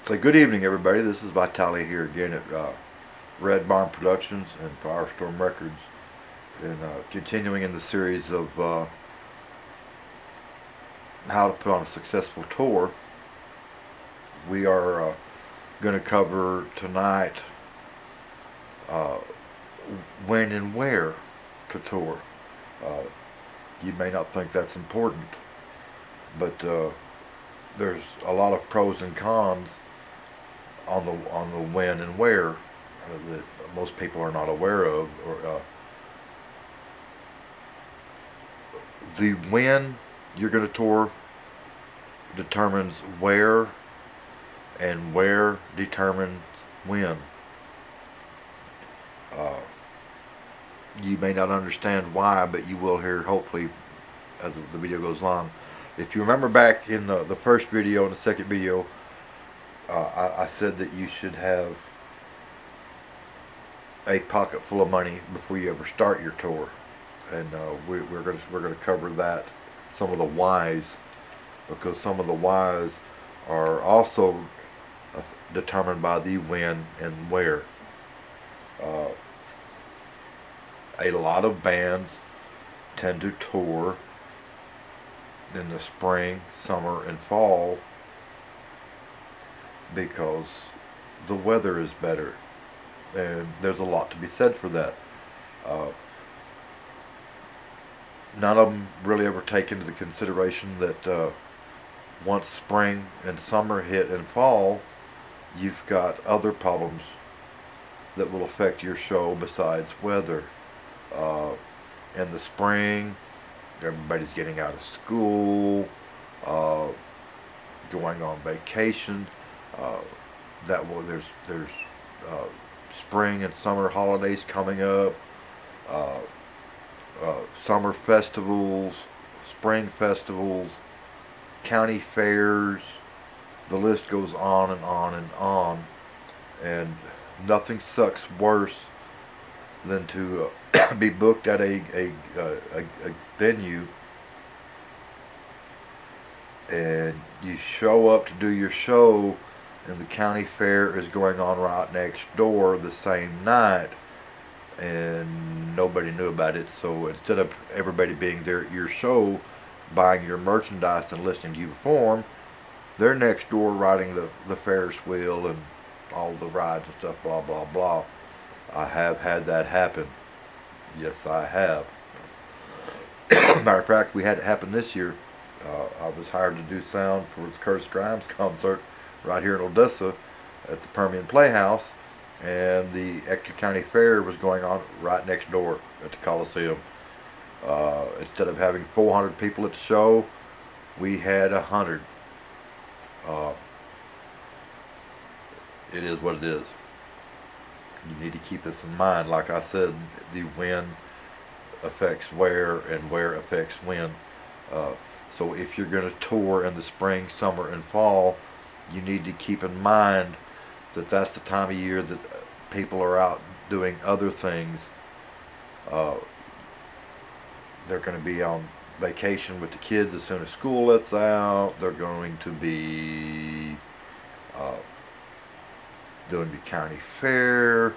So good evening, everybody. This is Vitali here again at Red Barn Productions and Firestorm Records, and continuing in the series of how to put on a successful tour. We are going to cover tonight uh, when and where to tour. Uh, you may not think that's important, but there's a lot of pros and cons on the when and where that most people are not aware of. Or the when you're going to tour determines where, and where determines when. Uh, you may not understand why, but you will hear hopefully as the video goes along. If you remember back in the first video and the second video, I said that you should have a pocket full of money before you ever start your tour, and we're gonna cover that, some of the whys, because some of the whys are also determined by the when and where. Uh, a lot of bands tend to tour in the spring, summer, and fall because the weather is better, and there's a lot to be said for that. Uh, None of them really ever take into the consideration that once spring and summer hit and fall, you've got other problems that will affect your show besides weather. Uh, in the spring, everybody's getting out of school, uh, going on vacation. Uh, there's spring and summer holidays coming up. Uh, Summer festivals, spring festivals, county fairs, the list goes on and on and on. And nothing sucks worse than to be booked at a venue, and you show up to do your show and the county fair is going on right next door the same night, and nobody knew about it. So instead of everybody being there at your show, buying your merchandise and listening to you perform, they're next door riding the Ferris wheel and all the rides and stuff, blah, blah, blah. I have had that happen. Yes, I have. Matter of fact, we had it happen this year. I was hired to do sound for the Curtis Grimes concert right here in Odessa at the Permian Playhouse, and the Ector County Fair was going on right next door at the Coliseum. Instead of having 400 people at the show, we had 100. Uh, it is what it is. You need to keep this in mind. Like I said, the when affects where, and where affects when. So if you're going to tour in the spring, summer, and fall, you need to keep in mind that that's the time of year that people are out doing other things. Uh, they're going to be on vacation with the kids as soon as school lets out. They're going to be doing the county fair.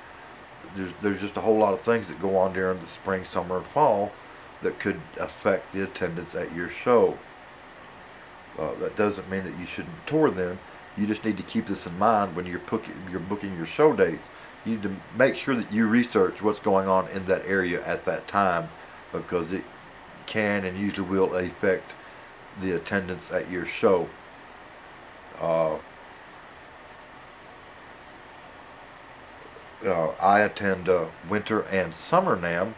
There's just a whole lot of things that go on during the spring, summer, and fall that could affect the attendance at your show. That doesn't mean that you shouldn't tour them. You just need to keep this in mind when you're booking your show dates. You need to make sure that you research what's going on in that area at that time, because it can and usually will affect the attendance at your show. I attend Winter and Summer NAMM,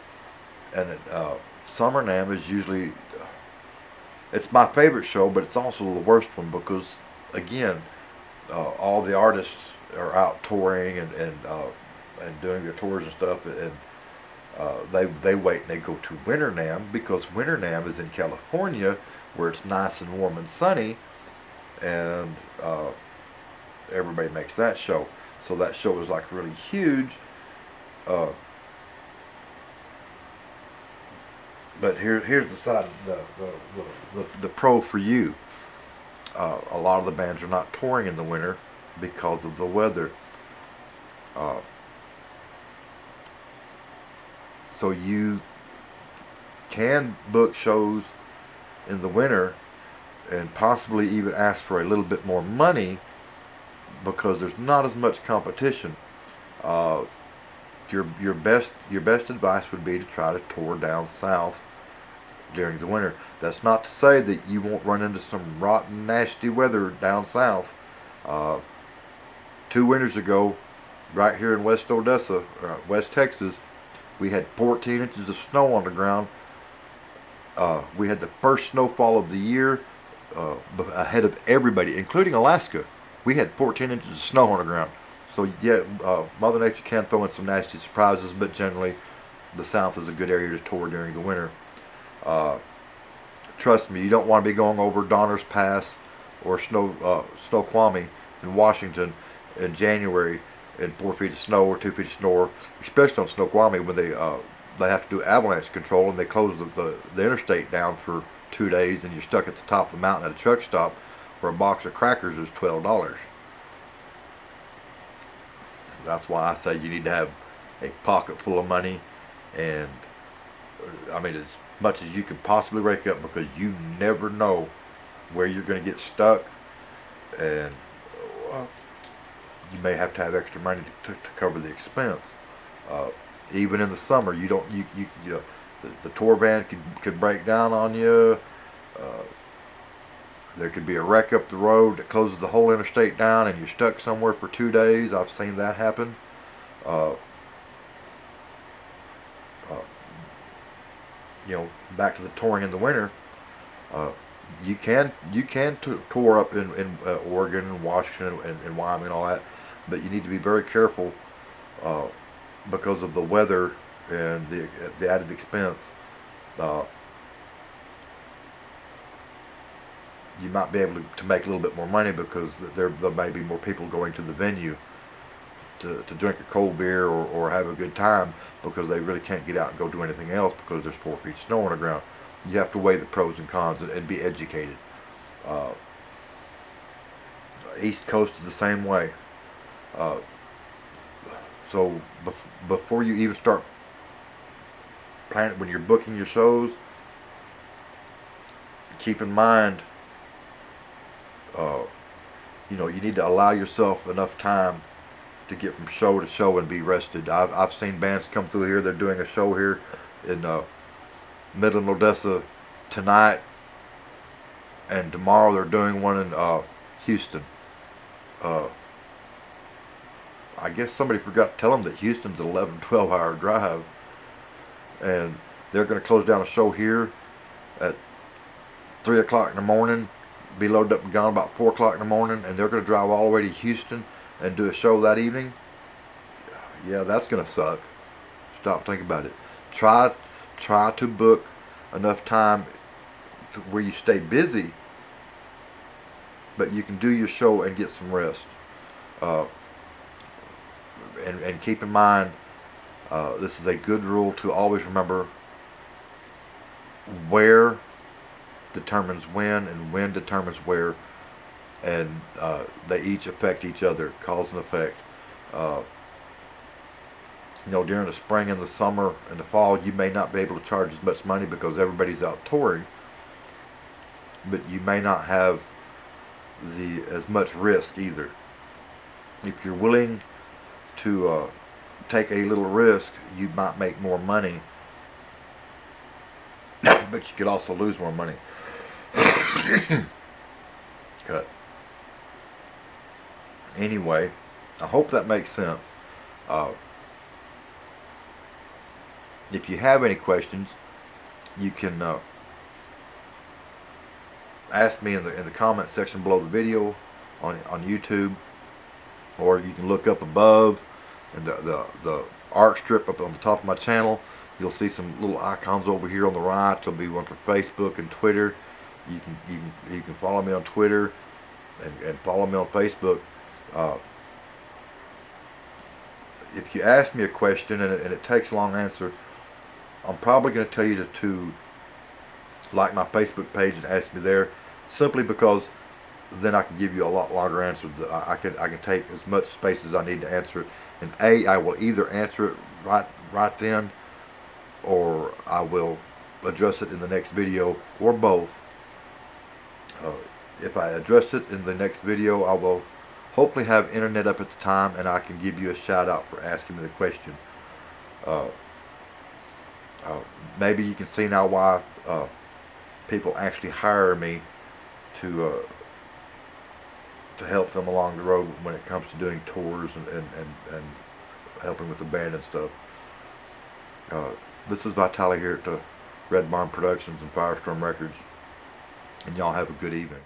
and Summer NAMM is usually, it's my favorite show, but it's also the worst one because, again, all the artists are out touring and doing their tours and stuff, and they wait and they go to Winter NAMM, because Winter NAMM is in California where it's nice and warm and sunny, and everybody makes that show. So that show is like really huge. But here's the side, the pro for you. A lot of the bands are not touring in the winter because of the weather. Uh, so you can book shows in the winter and possibly even ask for a little bit more money because there's not as much competition. Uh, your best advice would be to try to tour down south during the winter. That's not to say that you won't run into some rotten, nasty weather down south. Uh, 2 winters ago, right here in West Odessa, West Texas, we had 14 inches of snow on the ground. We had the first snowfall of the year ahead of everybody, including Alaska. We had 14 inches of snow on the ground. So yeah, Mother Nature can throw in some nasty surprises, but generally the South is a good area to tour during the winter. Trust me, you don't want to be going over Donner's Pass or Snoqualmie in Washington in January in 4 feet of snow or 2 feet of snow, especially on Snoqualmie when they have to do avalanche control and they close the interstate down for 2 days and you're stuck at the top of the mountain at a truck stop where a box of crackers is $12. That's why I say you need to have a pocket full of money, and I mean as much as you can possibly rake up, because you never know where you're going to get stuck, and you may have to have extra money to cover the expense. Even in the summer, you don't the tour van could break down on you. There could be a wreck up the road that closes the whole interstate down and you're stuck somewhere for 2 days. I've seen that happen. Uh, Back to the touring in the winter. You can tour up in Oregon and Washington and Wyoming and all that, but you need to be very careful because of the weather and the added expense. You might be able to make a little bit more money because there may be more people going to the venue to drink a cold beer or have a good time, because they really can't get out and go do anything else because there's 4 feet of snow on the ground. You have to weigh the pros and cons and be educated. East Coast is the same way. So before you even start planning, when you're booking your shows, keep in mind you need to allow yourself enough time to get from show to show and be rested. I've seen bands come through here. They're doing a show here in Midland, Odessa tonight, and tomorrow they're doing one in Houston. I guess somebody forgot to tell them that Houston's an 11-12 hour drive, and they're going to close down a show here at 3 o'clock in the morning, be loaded up and gone about 4 o'clock in the morning, and they're going to drive all the way to Houston and do a show that evening. Yeah, that's going to suck. Stop, think about it. Try to book enough time to where you stay busy, but you can do your show and get some rest. And keep in mind, this is a good rule to always remember: where determines when, and when determines where, and they each affect each other, cause and effect. During the spring and the summer and the fall, you may not be able to charge as much money because everybody's out touring, but you may not have as much risk either. If you're willing to take a little risk, you might make more money, but you could also lose more money. Cut. Anyway, I hope that makes sense. If you have any questions, you can ask me in the comment section below the video on YouTube, or you can look up above in the art strip up on the top of my channel. You'll see some little icons over here on the right. There'll be one for Facebook and Twitter. You can follow me on Twitter and follow me on Facebook. If you ask me a question and it takes a long answer, I'm probably going to tell you to like my Facebook page and ask me there, simply because then I can give you a lot longer answer. I can take as much space as I need to answer it. And A, I will either answer it right then, or I will address it in the next video, or both. If I address it in the next video, I will hopefully have internet up at the time, and I can give you a shout out for asking me the question. Uh, Maybe you can see now why people actually hire me to help them along the road when it comes to doing tours and helping with the band and stuff. This is Vitaly here at Red Barn Productions and Firestorm Records, and y'all have a good evening.